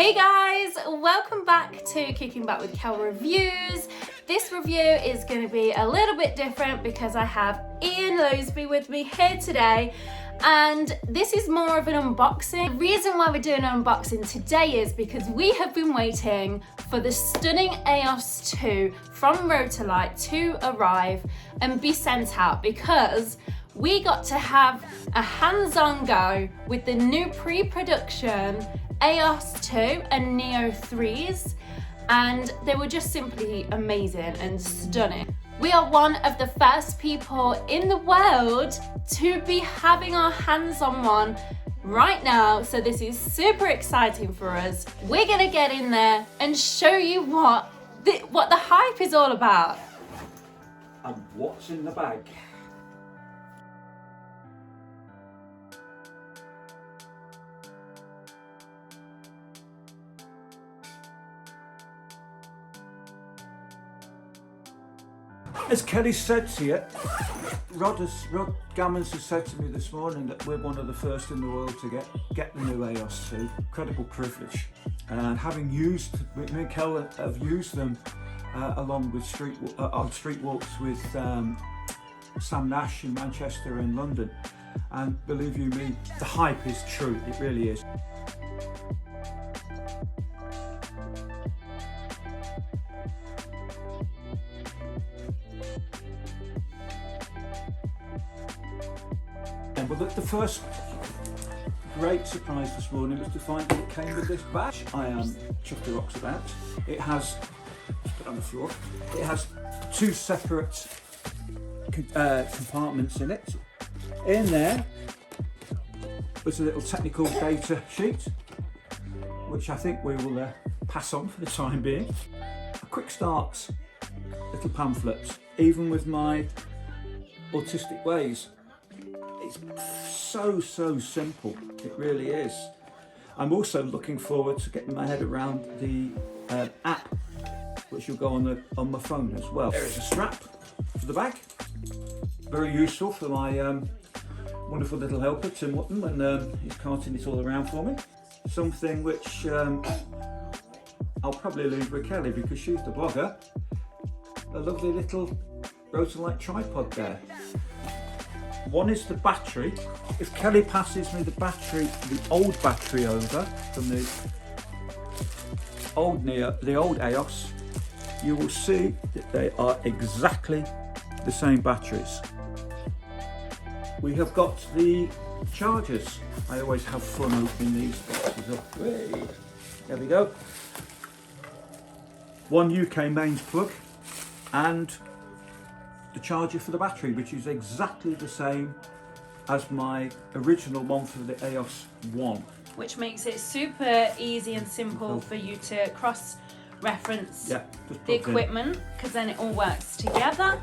Hey guys, welcome back to Kicking Back with Kel Reviews. This review is going to be a little bit different because I have Ian Loasby with me here today, and this is more of an unboxing. The reason why we're doing an unboxing today is because we have been waiting for the stunning Aeos 2 from Rotolight to arrive and be sent out, because we got to have a hands-on go with the new pre-production Aeos 2 and Neo 3s, and they were just simply amazing and stunning. We are one of the first people in the world to be having our hands on one right now, so this is super exciting for us. We're gonna get in there and show you what the hype is all about. And what's in the bag? As Kelly said to you, Rod Gammons has said to me this morning that we're one of the first in the world to get the new Aeos 2. Incredible privilege. And having used, me and Kel have used them along with on street walks with Sam Nash in Manchester and London. And believe you me, the hype is true, it really is. Well, the first great surprise this morning was to find that it came with this badge. I am chuffed to rocks about. It has, just put it on the floor, it has two separate compartments in it. In there was a little technical data sheet, which I think we will pass on for the time being. A quick start little pamphlet, even with my autistic ways. It's so simple, it really is. I'm also looking forward to getting my head around the app, which will go on my phone as well. There is a strap for the bag, very useful for my wonderful little helper Tim Wotton when he's carting it all around for me. Something which I'll probably leave with Kelly because she's the blogger. A lovely little Rotolight tripod there. One is the battery. If Kelly passes me the battery, the old battery over from the old Aeos, you will see that they are exactly the same batteries. We have got the chargers. I always have fun opening these boxes up. Hey, there we go. One UK mains plug and the charger for the battery, which is exactly the same as my original one for the Aeos 1. Which makes it super easy and simple for you to cross-reference the equipment, because then it all works together.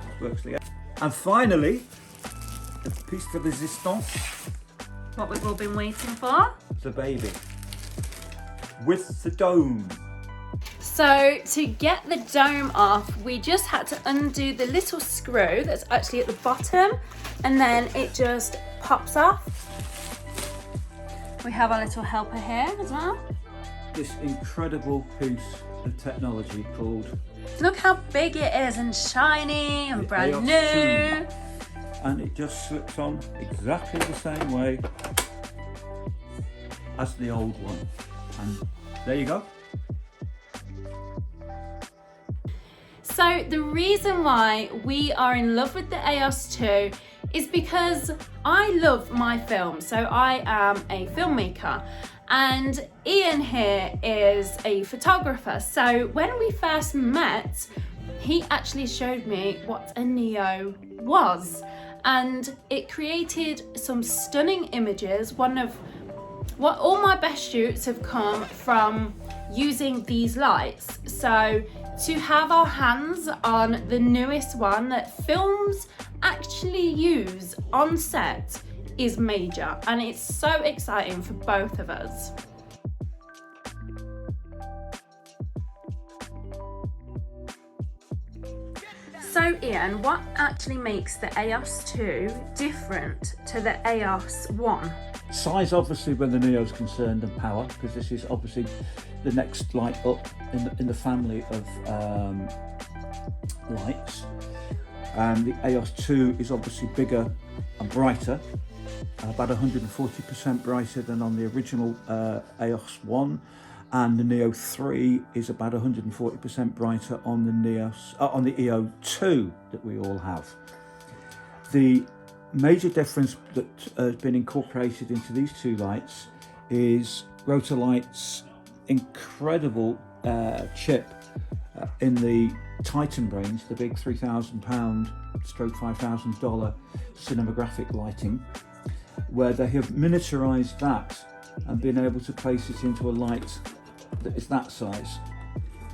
And finally, the piece de resistance. What we've all been waiting for. The baby. With the dome. So to get the dome off, we just had to undo the little screw that's actually at the bottom, and then it just pops off. We have our little helper here as well. This incredible piece of technology called... Look how big it is and shiny and brand Aeos new. 2. And it just slips on exactly the same way as the old one. And there you go. So the reason why we are in love with the Aeos 2 is because I love my film. So I am a filmmaker and Ian here is a photographer. So when we first met, he actually showed me what a Neo was, and it created some stunning images. All my best shoots have come from using these lights. So to have our hands on the newest one that films actually use on set is major, and it's so exciting for both of us. So Ian, what actually makes the Aeos 2 different to the Aeos 1? Size, obviously, when the Neo's concerned, and power, because this is obviously the next light up in the family of lights. The Aeos 2 is obviously bigger and brighter, about 140% brighter than on the original Aeos 1, and the Neo 3 is about 140% brighter on the EO 2 that we all have. The major difference that has been incorporated into these two lights is Rotolight's incredible chip in the Titan range, the big £3,000 stroke $5,000 cinematographic lighting, where they have miniaturized that and been able to place it into a light that is that size.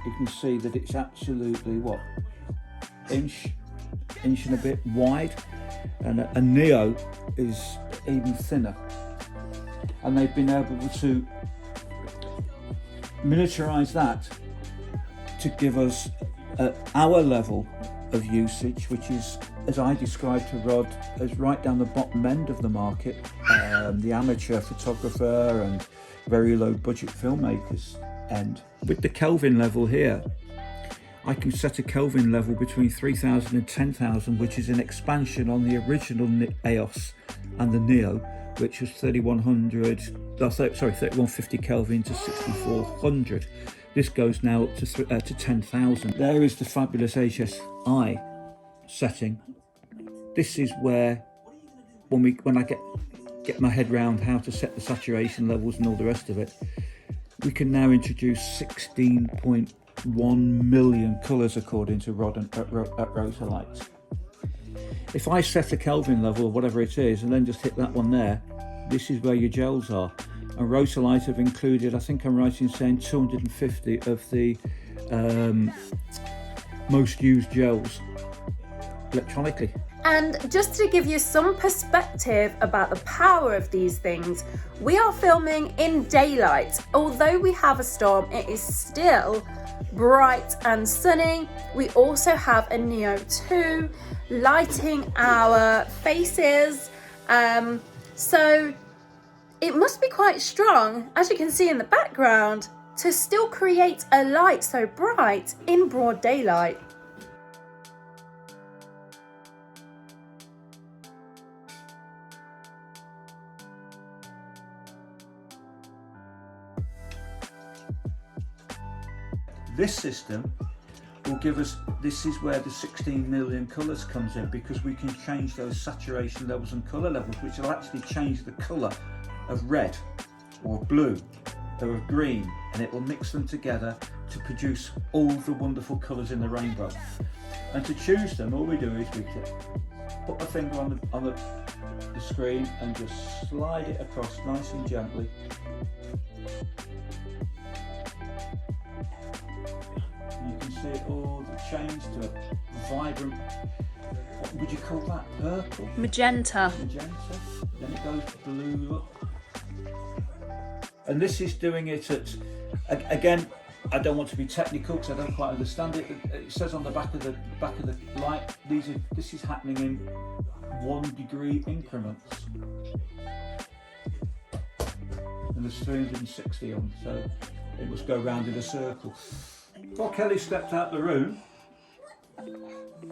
You can see that it's absolutely inch and a bit wide, and a Neo is even thinner, and they've been able to miniaturize that to give us our level of usage, which is, as I described to Rod, as right down the bottom end of the market, the amateur photographer and very low budget filmmakers end. With the Kelvin level here, I can set a Kelvin level between 3,000 and 10,000, which is an expansion on the original Aeos and the Neo, which was 3150 Kelvin to 6400. This goes now up to 10,000. There is the fabulous HSI setting. This is where, when I get my head round how to set the saturation levels and all the rest of it, we can now introduce 16.1 million colours according to Rod at Rotolight. If I set a Kelvin level or whatever it is and then just hit that one there, this is where your gels are. And Rotolight have included, I think I'm right in saying, 250 of the most used gels electronically. And just to give you some perspective about the power of these things, we are filming in daylight. Although we have a storm, it is still bright and sunny. We also have a Neo 2 lighting our faces. So it must be quite strong, as you can see in the background, to still create a light so bright in broad daylight. This system will give us, this is where the 16 million colours comes in, because we can change those saturation levels and colour levels, which will actually change the colour of red or blue or of green, and it will mix them together to produce all the wonderful colours in the rainbow. And to choose them, all we do is we put a finger on the screen and just slide it across nice and gently. You can see it all change to a vibrant, what would you call that, purple? Magenta. Then it goes blue up. And this is doing it at, again, I don't want to be technical because I don't quite understand it. It says on the back of the light, this is happening in 1 degree increments. And there's 360 on, so it must go round in a circle. While Kelly stepped out the room,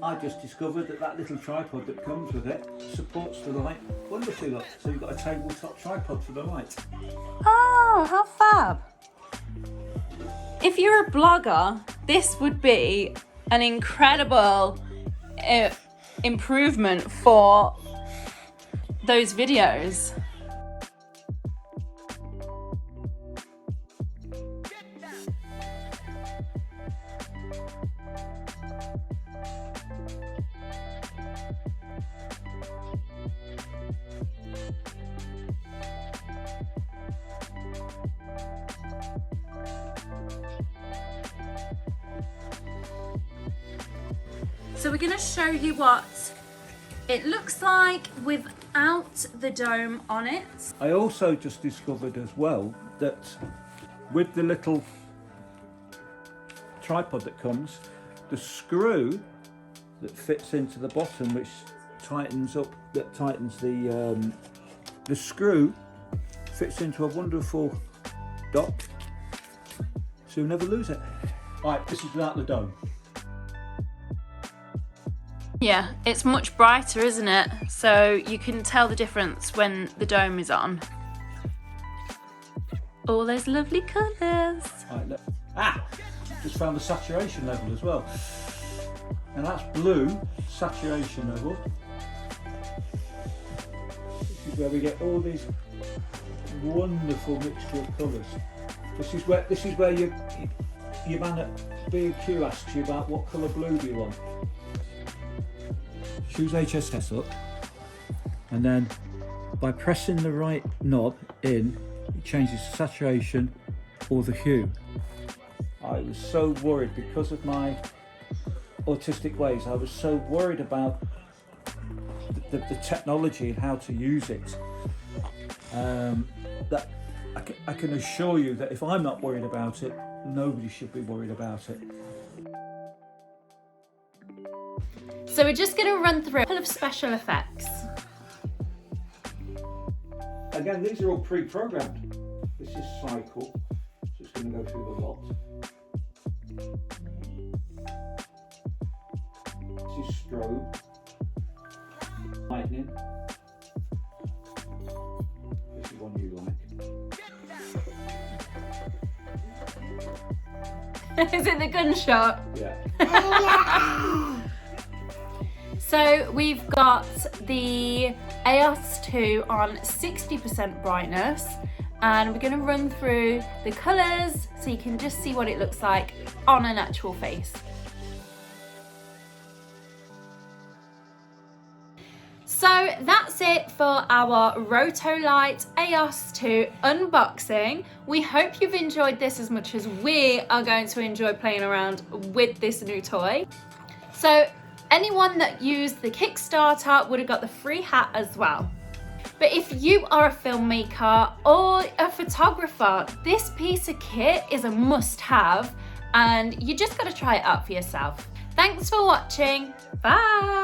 I just discovered that little tripod that comes with it supports the light wonderfully. Look, so you've got a tabletop tripod for the light. Oh, how fab! If you're a blogger, this would be an incredible improvement for those videos. So we're going to show you what it looks like without the dome on it. I also just discovered as well that with the little tripod that comes, the screw that fits into the bottom, which tightens up, that tightens the screw fits into a wonderful dock, so you'll never lose it. Right, this is without the dome. Yeah, it's much brighter, isn't it? So you can tell the difference when the dome is on. All those lovely colours. Right, look. Just found the saturation level as well. And that's blue saturation level. This is where we get all these wonderful mixture of colours. This is where your man at B&Q asks you about what colour blue do you want. Choose HSS up, and then by pressing the right knob in, it changes the saturation or the hue. I was so worried because of my autistic ways. I was so worried about the technology and how to use it, that I can assure you that if I'm not worried about it, nobody should be worried about it. So we're just going to run through a couple of special effects. Again, these are all pre-programmed. This is cycle, so it's going to go through the lot. This is strobe, lightning. This is one you like. Is it the gunshot? Yeah. So we've got the Aeos 2 on 60% brightness, and we're going to run through the colours so you can just see what it looks like on an actual face. So that's it for our Rotolight Aeos 2 unboxing. We hope you've enjoyed this as much as we are going to enjoy playing around with this new toy. So anyone that used the Kickstarter would have got the free hat as well. But if you are a filmmaker or a photographer, this piece of kit is a must-have, and you just got to try it out for yourself. Thanks for watching. Bye.